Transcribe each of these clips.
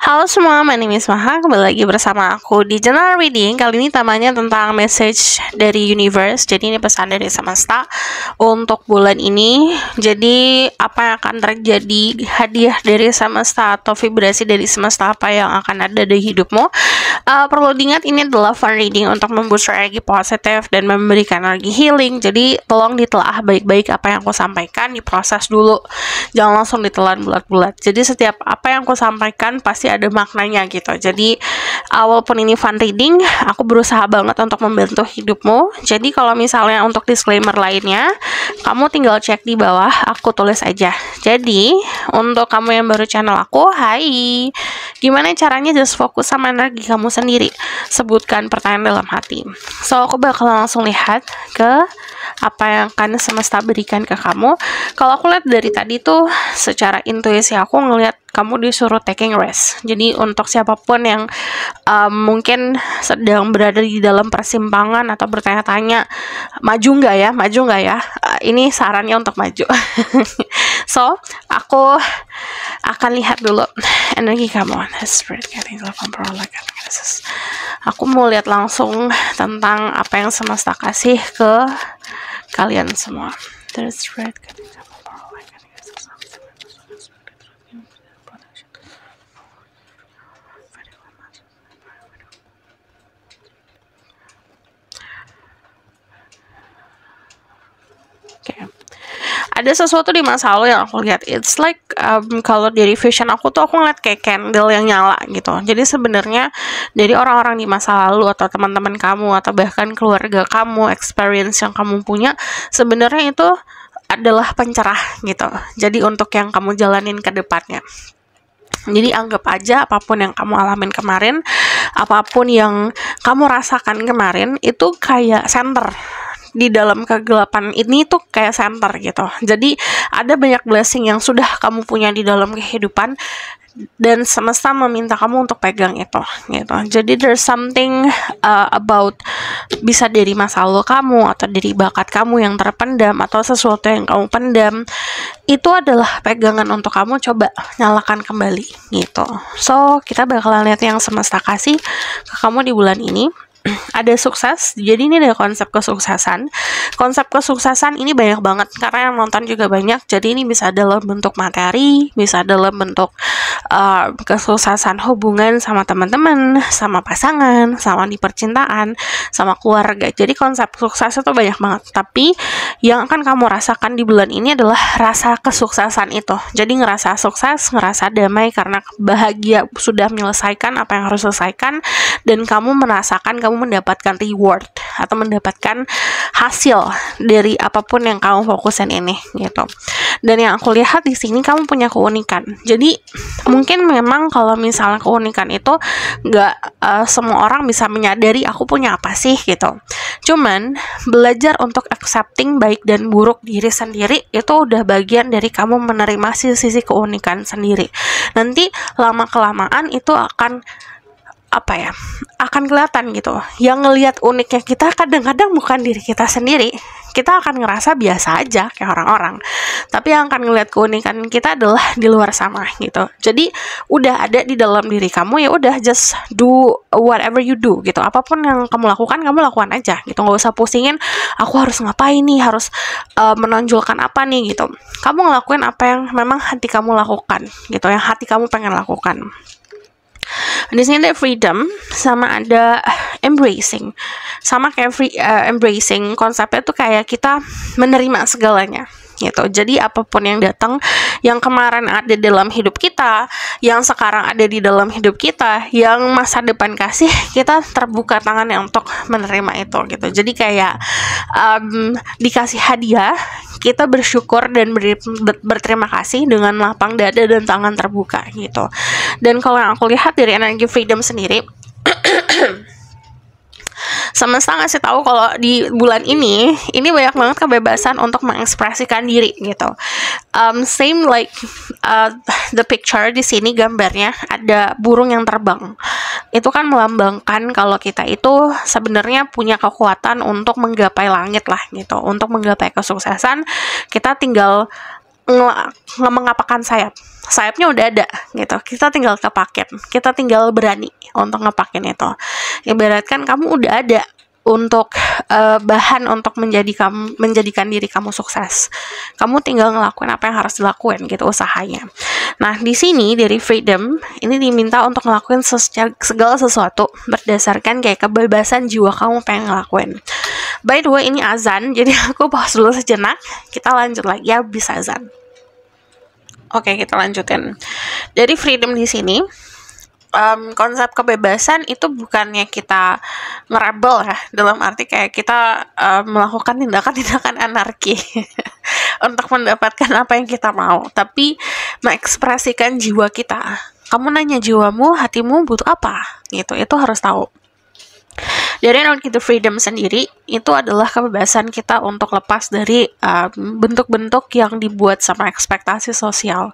Halo semua, my name is Maha. Kembali lagi bersama aku di General Reading. Kali ini temanya tentang message dari universe. Jadi ini pesan dari semesta untuk bulan ini. Jadi apa yang akan terjadi, hadiah dari semesta atau vibrasi dari semesta apa yang akan ada di hidupmu. Perlu diingat ini adalah fun reading untuk memboost energi positif dan memberikan energi healing. Jadi tolong ditelaah baik-baik apa yang aku sampaikan, diproses dulu. Jangan langsung ditelan bulat-bulat. Jadi setiap apa yang aku sampaikan pasti ada maknanya gitu. Jadi walaupun ini fun reading, aku berusaha banget untuk membantu hidupmu. Jadi kalau misalnya untuk disclaimer lainnya, kamu tinggal cek di bawah, aku tulis aja. Jadi untuk kamu yang baru channel aku, hai, gimana caranya just fokus sama energi kamu sendiri. Sebutkan pertanyaan dalam hati. So aku bakal langsung lihat ke apa yang akan semesta berikan ke kamu. Kalau aku lihat dari tadi tuh secara intuisi aku ngelihat kamu disuruh taking rest. Jadi untuk siapapun yang mungkin sedang berada di dalam persimpangan atau bertanya-tanya maju nggak ya, ini sarannya untuk maju. So aku akan lihat dulu energi kamu. Aku mau lihat langsung tentang apa yang semesta kasih ke kalian semua. Ada sesuatu di masa lalu yang aku lihat. It's like kalau dari vision aku tuh aku ngeliat kayak candle yang nyala gitu. Jadi sebenarnya dari orang-orang di masa lalu atau teman-teman kamu atau bahkan keluarga kamu, experience yang kamu punya, sebenarnya itu adalah pencerah gitu. Jadi untuk yang kamu jalanin ke depannya. Jadi anggap aja apapun yang kamu alamin kemarin, apapun yang kamu rasakan kemarin itu kayak center. Di dalam kegelapan ini tuh kayak center gitu. Jadi ada banyak blessing yang sudah kamu punya di dalam kehidupan dan semesta meminta kamu untuk pegang itu gitu. Jadi there's something about, bisa dari masa lalu kamu atau dari bakat kamu yang terpendam atau sesuatu yang kamu pendam, itu adalah pegangan untuk kamu coba nyalakan kembali gitu. So kita bakalan lihat yang semesta kasih ke kamu di bulan ini. Ada sukses, jadi ini ada konsep kesuksesan. Konsep kesuksesan ini banyak banget karena yang nonton juga banyak. Jadi ini bisa dalam bentuk materi, bisa dalam bentuk kesuksesan hubungan sama teman-teman, sama pasangan, sama di percintaan, sama keluarga. Jadi konsep sukses itu banyak banget. Tapi yang akan kamu rasakan di bulan ini adalah rasa kesuksesan itu. Jadi ngerasa sukses, ngerasa damai karena bahagia sudah menyelesaikan apa yang harus selesaikan, dan kamu merasakan kamu mendapatkan reward atau mendapatkan hasil dari apapun yang kamu fokusin ini gitu. Dan yang aku lihat di sini kamu punya keunikan. Jadi mungkin memang kalau misalnya keunikan itu nggak semua orang bisa menyadari aku punya apa sih gitu. Cuman belajar untuk accepting baik dan buruk diri sendiri itu udah bagian dari kamu menerima sisi keunikan sendiri. Nanti lama kelamaan itu akan akan kelihatan gitu. Yang ngelihat uniknya kita kadang-kadang bukan diri kita sendiri. Kita akan ngerasa biasa aja kayak orang-orang. Tapi yang akan ngelihat keunikan kita adalah di luar sana gitu. Jadi udah ada di dalam diri kamu, ya udah just do whatever you do gitu. Apapun yang kamu lakukan aja gitu. Nggak usah pusingin aku harus ngapain nih, harus menonjolkan apa nih gitu. Kamu ngelakuin apa yang memang hati kamu lakukan gitu, yang hati kamu pengen lakukan. Di sini ada freedom sama ada embracing. Sama kayak embracing, konsepnya tuh kayak kita menerima segalanya gitu. Jadi apapun yang datang, yang kemarin ada dalam hidup kita, yang sekarang ada di dalam hidup kita, yang masa depan kasih, kita terbuka tangannya untuk menerima itu gitu. Jadi kayak dikasih hadiah, kita bersyukur dan berterima kasih dengan lapang dada dan tangan terbuka gitu. Dan kalau yang aku lihat dari energi freedom sendiri, semesta ngasih tahu kalau di bulan ini banyak banget kebebasan untuk mengekspresikan diri gitu. Same like the picture di sini, gambarnya ada burung yang terbang. Itu kan melambangkan kalau kita itu sebenarnya punya kekuatan untuk menggapai langit lah gitu, untuk menggapai kesuksesan. Kita tinggal mengapakan sayapnya udah ada gitu, kita tinggal kepaket, kita tinggal berani untuk ngepakin itu. Ibaratkan kamu udah ada untuk bahan untuk menjadikan diri kamu sukses. Kamu tinggal ngelakuin apa yang harus dilakuin gitu, usahanya. Nah, di sini dari freedom ini diminta untuk ngelakuin segala sesuatu berdasarkan kayak kebebasan jiwa kamu pengen ngelakuin. By the way, ini azan, jadi aku pause dulu sejenak. Kita lanjut lagi ya, bisa azan. Oke, kita lanjutin. Dari freedom di sini, konsep kebebasan itu bukannya kita ngerebel ya, dalam arti kayak kita melakukan tindakan-tindakan anarki untuk mendapatkan apa yang kita mau, tapi mengekspresikan jiwa kita. Kamu nanya jiwamu, hatimu butuh apa gitu, itu harus tahu. Dari energi freedom sendiri itu adalah kebebasan kita untuk lepas dari bentuk-bentuk yang dibuat sama ekspektasi sosial.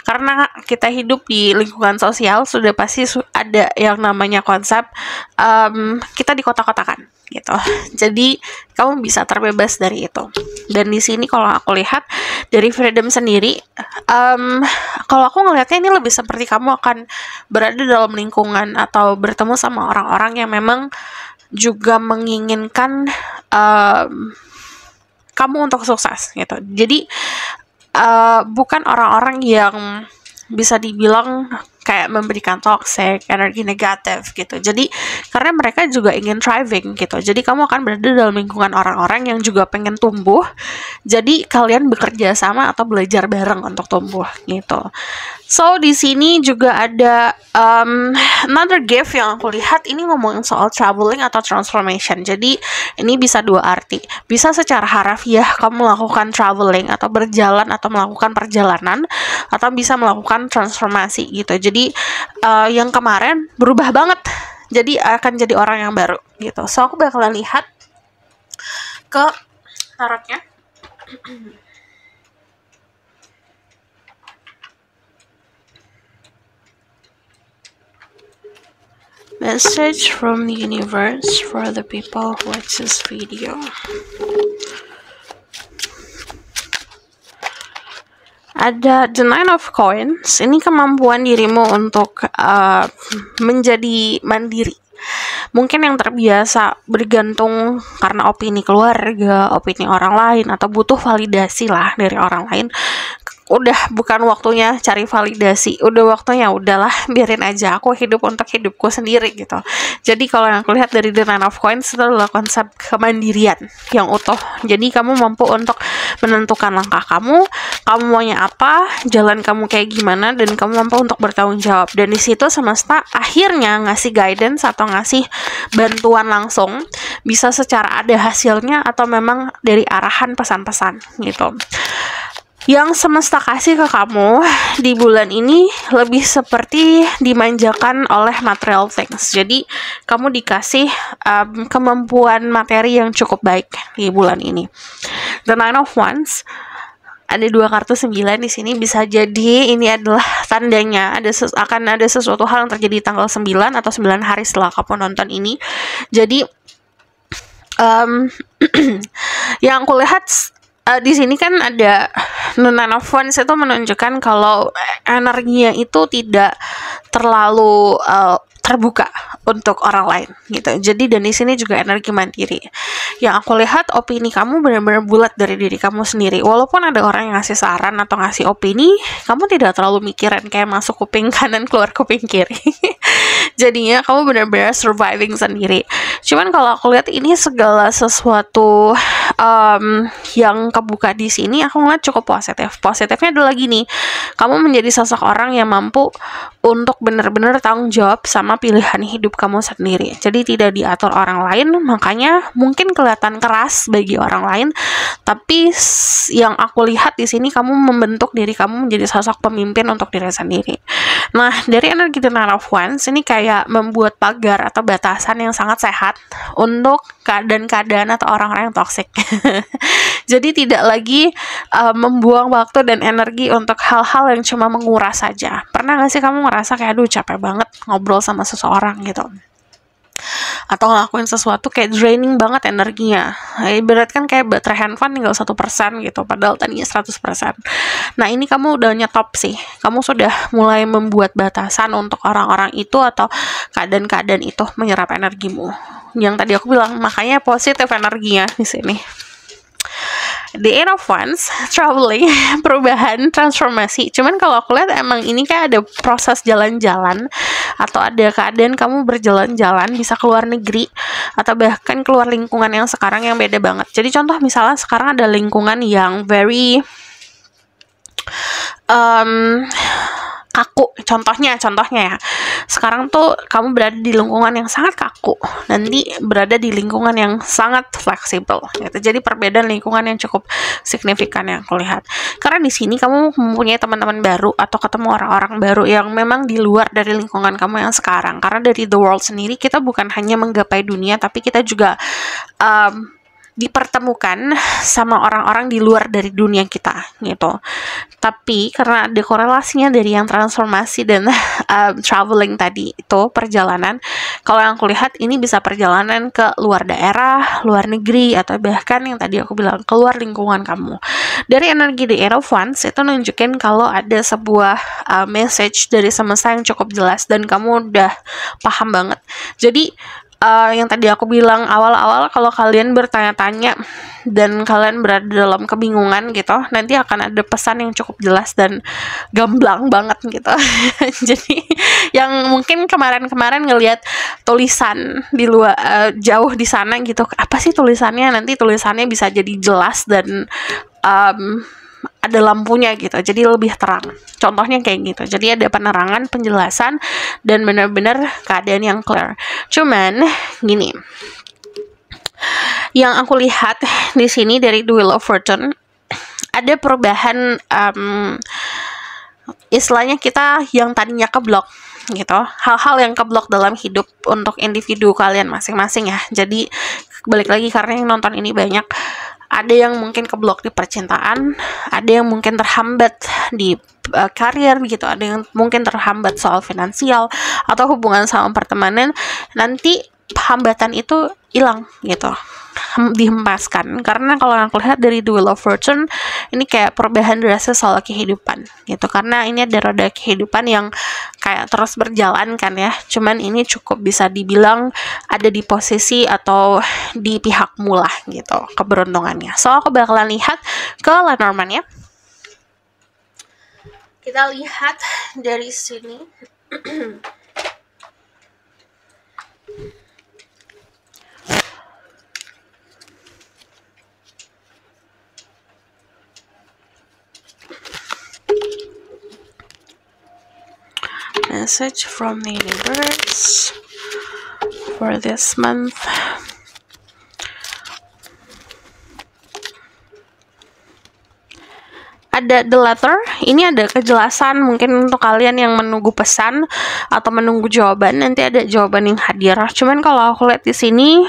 Karena kita hidup di lingkungan sosial, sudah pasti ada yang namanya konsep kita dikotak-kotakan gitu. Jadi kamu bisa terbebas dari itu. Dan di sini kalau aku lihat dari freedom sendiri, kalau aku ngelihatnya ini lebih seperti kamu akan berada dalam lingkungan atau bertemu sama orang-orang yang memang juga menginginkan kamu untuk sukses gitu. Jadi bukan orang-orang yang bisa dibilang kayak memberikan toxic, energi negatif gitu. Jadi karena mereka juga ingin thriving gitu. Jadi kamu akan berada dalam lingkungan orang-orang yang juga pengen tumbuh. Jadi kalian bekerja sama atau belajar bareng untuk tumbuh gitu. So di sini juga ada another gift yang aku lihat, ini ngomongin soal traveling atau transformation. Jadi ini bisa dua arti. Bisa secara harafiah kamu melakukan traveling atau berjalan atau melakukan perjalanan, atau bisa melakukan transformasi gitu. Jadi yang kemarin berubah banget, jadi akan jadi orang yang baru gitu. So aku bakalan lihat ke tarotnya. Message from the universe for the people who watch this video. Ada the Nine of Coins. Ini kemampuan dirimu untuk menjadi mandiri. Mungkin yang terbiasa bergantung karena opini keluarga, opini orang lain, atau butuh validasi lah dari orang lain. Udah bukan waktunya cari validasi, udah waktunya udahlah biarin aja aku hidup untuk hidupku sendiri gitu. Jadi kalau yang aku lihat dari The Nine of Coins itu adalah konsep kemandirian yang utuh. Jadi kamu mampu untuk menentukan langkah kamu maunya apa, jalan kamu kayak gimana, dan kamu mampu untuk bertanggung jawab. Dan di situ semesta akhirnya ngasih guidance atau ngasih bantuan langsung, bisa secara ada hasilnya atau memang dari arahan pesan-pesan gitu. Yang semesta kasih ke kamu di bulan ini lebih seperti dimanjakan oleh material things. Jadi kamu dikasih kemampuan materi yang cukup baik di bulan ini. The Nine of Wands, ada 2 kartu 9 di sini. Bisa jadi ini adalah tandanya akan ada sesuatu hal yang terjadi tanggal 9 atau 9 hari setelah kamu nonton ini. Jadi yang aku lihat di sini kan ada Nine of Wands, itu menunjukkan kalau energinya itu tidak terlalu terbuka untuk orang lain gitu. Jadi dan di sini juga energi mandiri. Yang aku lihat opini kamu benar-benar bulat dari diri kamu sendiri. Walaupun ada orang yang ngasih saran atau ngasih opini, kamu tidak terlalu mikirin kayak masuk kuping kanan keluar kuping kiri. Jadinya kamu benar-benar surviving sendiri. Cuman kalau aku lihat ini segala sesuatu yang kebuka di sini, aku ngeliat cukup positif. Positifnya adalah gini, kamu menjadi sosok orang yang mampu untuk benar-benar tanggung jawab sama pilihan hidup kamu sendiri. Jadi tidak diatur orang lain, makanya mungkin kelihatan keras bagi orang lain, tapi yang aku lihat di sini kamu membentuk diri kamu menjadi sosok pemimpin untuk diri sendiri. Nah, dari energi The Nine of Wands ini kayak membuat pagar atau batasan yang sangat sehat untuk keadaan-keadaan atau orang-orang yang toksik. Jadi tidak lagi membuang waktu dan energi untuk hal-hal yang cuma menguras saja. Pernah gak sih kamu ngerasa kayak aduh capek banget ngobrol sama seseorang gitu? atau ngelakuin sesuatu kayak draining banget energinya. Ibarat kan kayak baterai handphone tinggal 1% gitu, padahal tadinya 100%. Nah, ini kamu udah nyetop sih. Kamu sudah mulai membuat batasan untuk orang-orang itu atau keadaan-keadaan itu menyerap energimu. Yang tadi aku bilang, makanya positif energinya di sini. The Eight of Wands, traveling, perubahan, transformasi. Cuman kalau aku lihat emang ini kayak ada proses jalan-jalan atau ada keadaan kamu berjalan-jalan bisa keluar negeri atau bahkan keluar lingkungan yang sekarang yang beda banget. Jadi contoh misalnya sekarang ada lingkungan yang very kaku, contohnya ya, sekarang tuh kamu berada di lingkungan yang sangat kaku, nanti berada di lingkungan yang sangat fleksibel gitu. Jadi perbedaan lingkungan yang cukup signifikan yang aku lihat, karena di sini kamu mempunyai teman-teman baru atau ketemu orang-orang baru yang memang di luar dari lingkungan kamu yang sekarang. Karena dari The World sendiri kita bukan hanya menggapai dunia, tapi kita juga dipertemukan sama orang-orang di luar dari dunia kita gitu. Tapi karena ada korelasinya dari yang transformasi dan traveling tadi itu perjalanan, kalau yang aku lihat ini bisa perjalanan ke luar daerah, luar negeri, atau bahkan yang tadi aku bilang keluar lingkungan kamu. Dari energi The Eight of Wands itu nunjukin kalau ada sebuah message dari semesta yang cukup jelas dan kamu udah paham banget. Jadi yang tadi aku bilang awal-awal, kalau kalian bertanya-tanya dan kalian berada dalam kebingungan gitu, nanti akan ada pesan yang cukup jelas dan gamblang banget gitu. Jadi yang mungkin kemarin-kemarin ngelihat tulisan di luar jauh di sana gitu, apa sih tulisannya, nanti tulisannya bisa jadi jelas dan ada lampunya gitu, jadi lebih terang. Contohnya kayak gitu. Jadi ada penerangan, penjelasan, dan benar-benar keadaan yang clear. Cuman gini, yang aku lihat di sini dari The Wheel of Fortune, ada perubahan, istilahnya kita yang tadinya keblok gitu, hal-hal yang keblok dalam hidup untuk individu kalian masing-masing ya. Jadi balik lagi, karena yang nonton ini banyak, ada yang mungkin keblok di percintaan, ada yang mungkin terhambat di karir gitu, ada yang mungkin terhambat soal finansial atau hubungan sama pertemanan. Nanti hambatan itu hilang gitu, dihempaskan. Karena kalau aku lihat dari The Wheel of Fortune, ini kayak perubahan drastis soal kehidupan gitu, karena ini ada roda kehidupan yang kayak terus berjalan kan ya. Cuman ini cukup bisa dibilang ada di posisi atau di pihakmu lah gitu keberuntungannya. So aku bakalan lihat ke Lenormand ya. Kita lihat dari sini. Message from the universe for this month. Ada the letter, ini ada kejelasan mungkin untuk kalian yang menunggu pesan atau menunggu jawaban. Nanti ada jawaban yang hadir. Cuman kalau aku lihat di sini,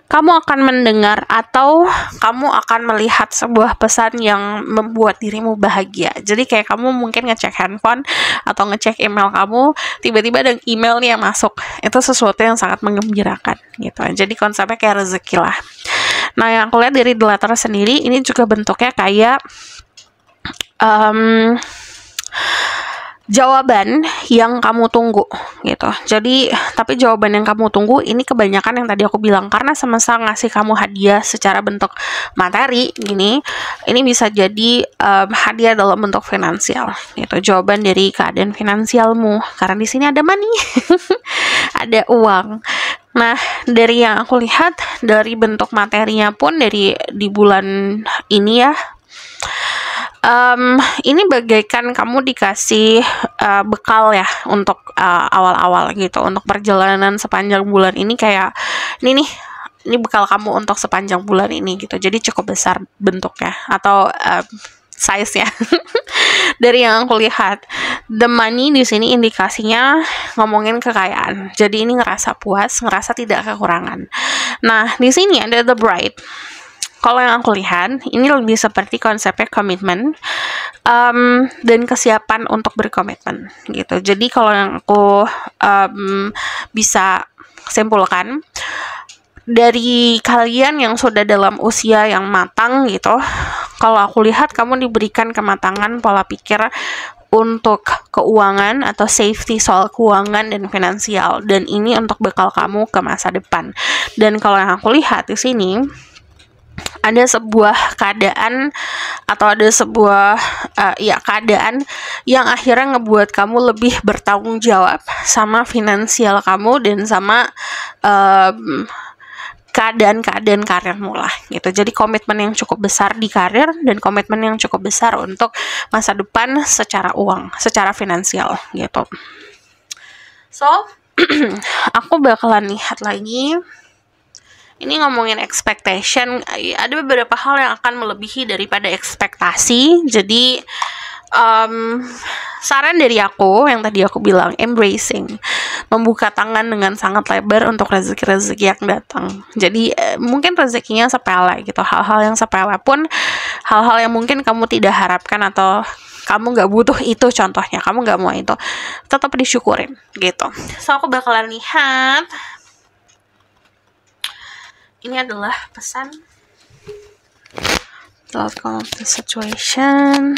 kamu akan mendengar atau kamu akan melihat sebuah pesan yang membuat dirimu bahagia. Jadi kayak kamu mungkin ngecek handphone atau ngecek email kamu, tiba-tiba ada email nih yang masuk. Itu sesuatu yang sangat menggembirakan gitu. Jadi konsepnya kayak rezeki lah. Nah, yang aku lihat dari The Letter sendiri, ini juga bentuknya kayak jawaban yang kamu tunggu gitu. Jadi tapi jawaban yang kamu tunggu ini kebanyakan yang tadi aku bilang, karena semesta ngasih kamu hadiah secara bentuk materi gini, ini bisa jadi hadiah dalam bentuk finansial gitu. Jawaban dari keadaan finansialmu, karena di sini ada money. Ada uang. Nah, dari yang aku lihat dari bentuk materinya pun dari di bulan ini ya, ini bagaikan kamu dikasih bekal ya untuk awal-awal gitu, untuk perjalanan sepanjang bulan ini. Kayak ini bekal kamu untuk sepanjang bulan ini gitu. Jadi cukup besar bentuknya atau size ya. Dari yang aku lihat, the money di sini indikasinya ngomongin kekayaan. Jadi ini ngerasa puas, ngerasa tidak kekurangan. Nah, di sini ada the bride. kalau yang aku lihat ini lebih seperti konsepnya komitmen dan kesiapan untuk berkomitmen gitu. Jadi kalau yang aku bisa simpulkan dari kalian yang sudah dalam usia yang matang gitu, kalau aku lihat kamu diberikan kematangan pola pikir untuk keuangan atau safety soal keuangan dan finansial, dan ini untuk bekal kamu ke masa depan. Dan kalau yang aku lihat di sini ada sebuah keadaan atau ada sebuah keadaan yang akhirnya ngebuat kamu lebih bertanggung jawab sama finansial kamu dan sama keadaan karirmu lah gitu. Jadi komitmen yang cukup besar di karir dan komitmen yang cukup besar untuk masa depan secara uang, secara finansial gitu. So, aku bakalan lihat lagi. Ini ngomongin expectation, ada beberapa hal yang akan melebihi daripada ekspektasi. Jadi saran dari aku yang tadi aku bilang, embracing, membuka tangan dengan sangat lebar untuk rezeki-rezeki yang datang. Jadi mungkin rezekinya sepele gitu, hal-hal yang sepele pun, hal-hal yang mungkin kamu tidak harapkan atau kamu nggak butuh itu, contohnya kamu nggak mau itu, tetap disyukurin gitu. So aku bakalan lihat. Ini adalah pesan the outcome of the situation.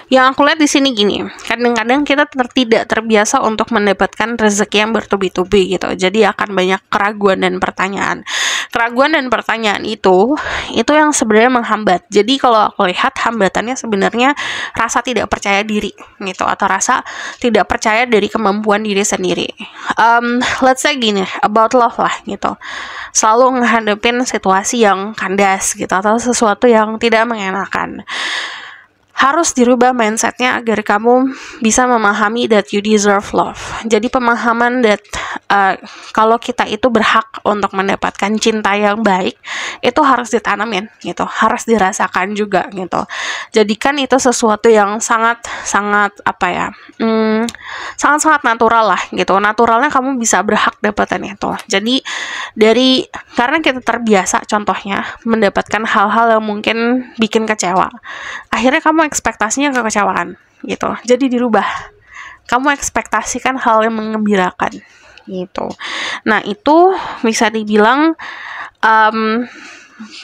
Yang aku lihat di sini gini, kadang-kadang kita tidak terbiasa untuk mendapatkan rezeki yang bertubi-tubi gitu. Jadi akan banyak keraguan dan pertanyaan. Keraguan dan pertanyaan itu yang sebenarnya menghambat. Jadi kalau aku lihat hambatannya sebenarnya rasa tidak percaya diri gitu, atau rasa tidak percaya dari kemampuan diri sendiri. Let's say gini, about love lah gitu. Selalu menghadapin situasi yang kandas gitu, atau sesuatu yang tidak mengenakan. Harus dirubah mindsetnya agar kamu bisa memahami that you deserve love. Jadi pemahaman that kalau kita itu berhak untuk mendapatkan cinta yang baik, itu harus ditanamin gitu, harus dirasakan juga gitu. Jadikan itu sesuatu yang sangat natural lah gitu. Naturalnya kamu bisa berhak dapetin itu. Jadi karena kita terbiasa contohnya mendapatkan hal-hal yang mungkin bikin kecewa, akhirnya kamu ekspektasinya kekecewaan gitu. Jadi dirubah, kamu ekspektasikan hal yang menggembirakan gitu. Nah itu bisa dibilang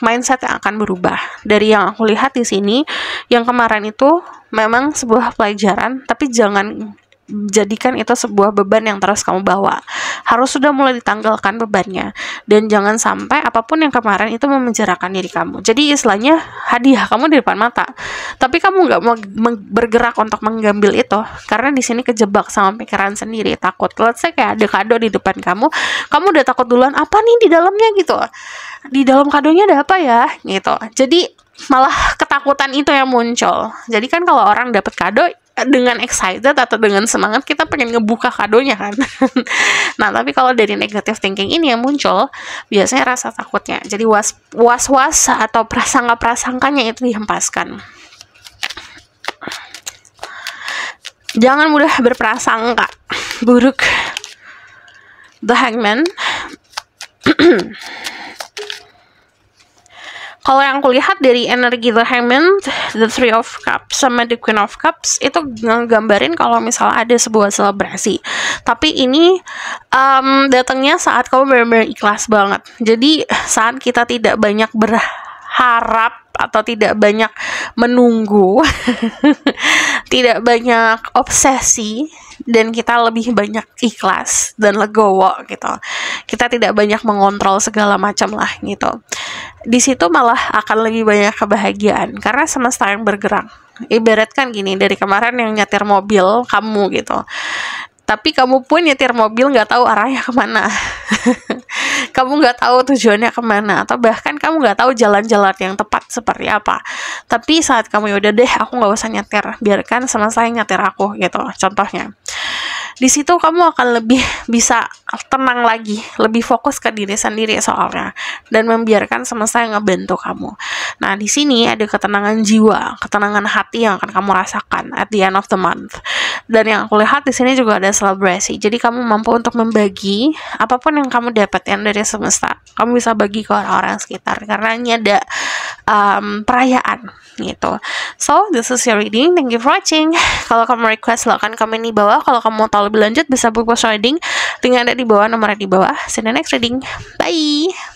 mindset yang akan berubah. Dari yang aku lihat di sini, yang kemarin itu memang sebuah pelajaran, tapi jangan jadikan itu sebuah beban yang terus kamu bawa. Harus sudah mulai ditanggalkan bebannya, dan jangan sampai apapun yang kemarin itu memenjarakan diri kamu. Jadi istilahnya hadiah kamu di depan mata, tapi kamu nggak mau bergerak untuk mengambil itu karena di sini kejebak sama pikiran sendiri, takut. Let's say kayak ada kado di depan kamu udah takut duluan, apa nih di dalamnya gitu, di dalam kadonya ada apa ya gitu. Jadi malah ketakutan itu yang muncul. Jadi kan kalau orang dapat kado dengan excited atau dengan semangat, kita pengen ngebuka kadonya kan. Nah tapi kalau dari negative thinking ini yang muncul biasanya rasa takutnya. Jadi was-was atau prasangka-prasangkanya itu dihempaskan. Jangan mudah berprasangka buruk. The Hangman. Kalau yang aku lihat dari energi The Hangman, The Three of Cups sama The Queen of Cups itu nggambarin kalau misalnya ada sebuah selebrasi. Tapi ini datangnya saat kamu benar-benar ikhlas banget. Jadi saat kita tidak banyak berharap atau tidak banyak menunggu, tidak banyak obsesi, dan kita lebih banyak ikhlas dan legowo gitu. Kita tidak banyak mengontrol segala macam lah gitu. Di situ malah akan lebih banyak kebahagiaan karena semesta yang bergerak. Ibaratkan gini, dari kemarin yang nyetir mobil kamu gitu, tapi kamu pun nyetir mobil nggak tahu arahnya kemana. Kamu nggak tahu tujuannya kemana, atau bahkan kamu nggak tahu jalan-jalan yang tepat seperti apa. Tapi saat kamu yaudah deh aku nggak usah nyetir, biarkan semesta yang nyetir aku gitu, contohnya. di situ kamu akan lebih bisa tenang lagi, lebih fokus ke diri sendiri soalnya, dan membiarkan semesta yang ngebantu kamu. Nah, di sini ada ketenangan jiwa, ketenangan hati yang akan kamu rasakan at the end of the month. Dan yang aku lihat di sini juga ada selebrasi. Jadi kamu mampu untuk membagi apapun yang kamu dapatkan dari semesta. Kamu bisa bagi ke orang-orang sekitar karena ini ada perayaan gitu. So, this is your reading. Thank you for watching. Kalau kamu request, silahkan komen di bawah. Kalau kamu mau tahu lebih lanjut, bisa book reading. Link ada di bawah, nomornya di bawah. See you in the next reading. Bye!